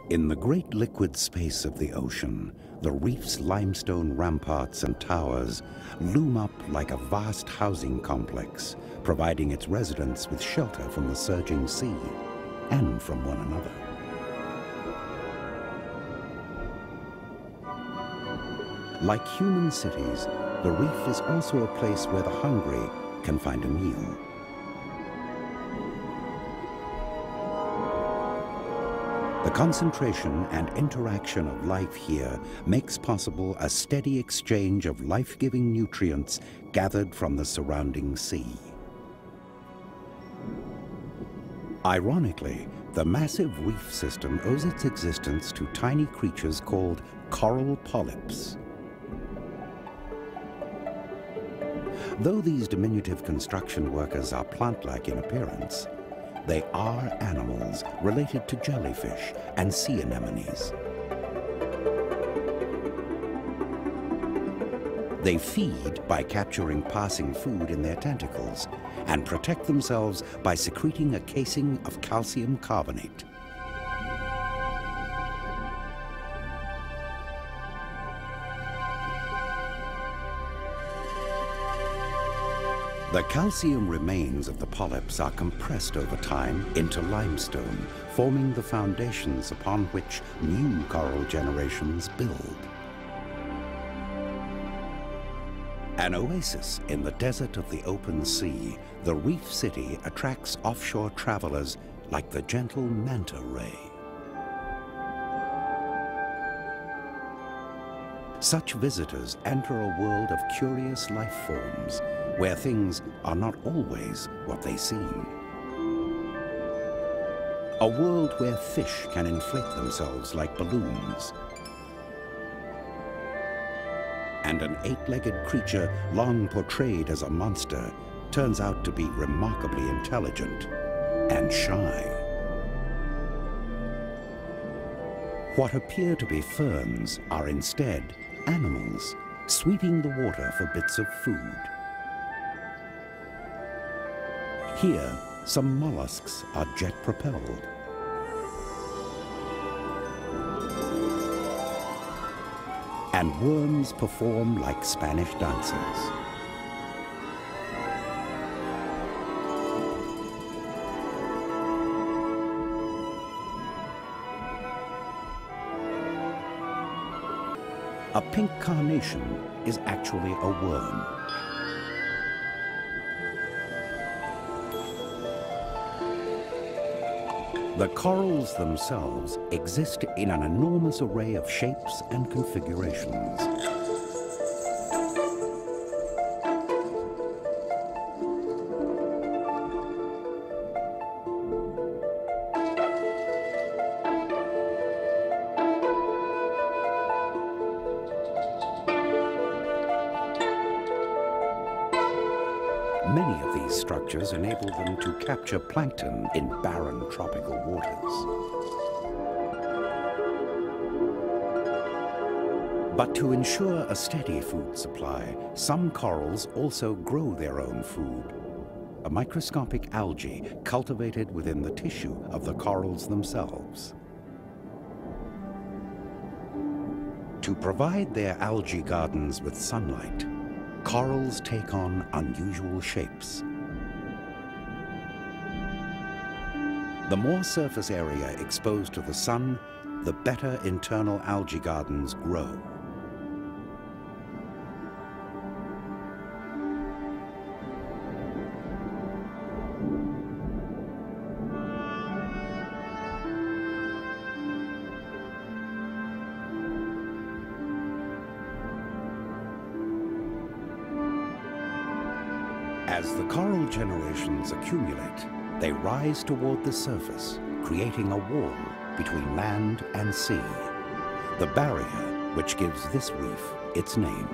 In the great liquid space of the ocean, the reef's limestone ramparts and towers loom up like a vast housing complex, providing its residents with shelter from the surging sea and from one another. Like human cities, the reef is also a place where the hungry can find a meal. The concentration and interaction of life here makes possible a steady exchange of life-giving nutrients gathered from the surrounding sea. Ironically, the massive reef system owes its existence to tiny creatures called coral polyps. Though these diminutive construction workers are plant-like in appearance, they are animals related to jellyfish and sea anemones. They feed by capturing passing food in their tentacles and protect themselves by secreting a casing of calcium carbonate. The calcium remains of the polyps are compressed over time into limestone, forming the foundations upon which new coral generations build. An oasis in the desert of the open sea, the reef city attracts offshore travelers like the gentle manta ray. Such visitors enter a world of curious life forms, where things are not always what they seem. A world where fish can inflate themselves like balloons, and an eight-legged creature long portrayed as a monster turns out to be remarkably intelligent and shy. What appear to be ferns are instead animals sweeping the water for bits of food. Here, some mollusks are jet-propelled. And worms perform like Spanish dancers. A pink carnation is actually a worm. The corals themselves exist in an enormous array of shapes and configurations. Many of these structures enable them to capture plankton in barren tropical waters. But to ensure a steady food supply, some corals also grow their own food, a microscopic algae cultivated within the tissue of the corals themselves. To provide their algae gardens with sunlight, corals take on unusual shapes. The more surface area exposed to the sun, the better internal algae gardens grow. As the coral generations accumulate, they rise toward the surface, creating a wall between land and sea, the barrier which gives this reef its name.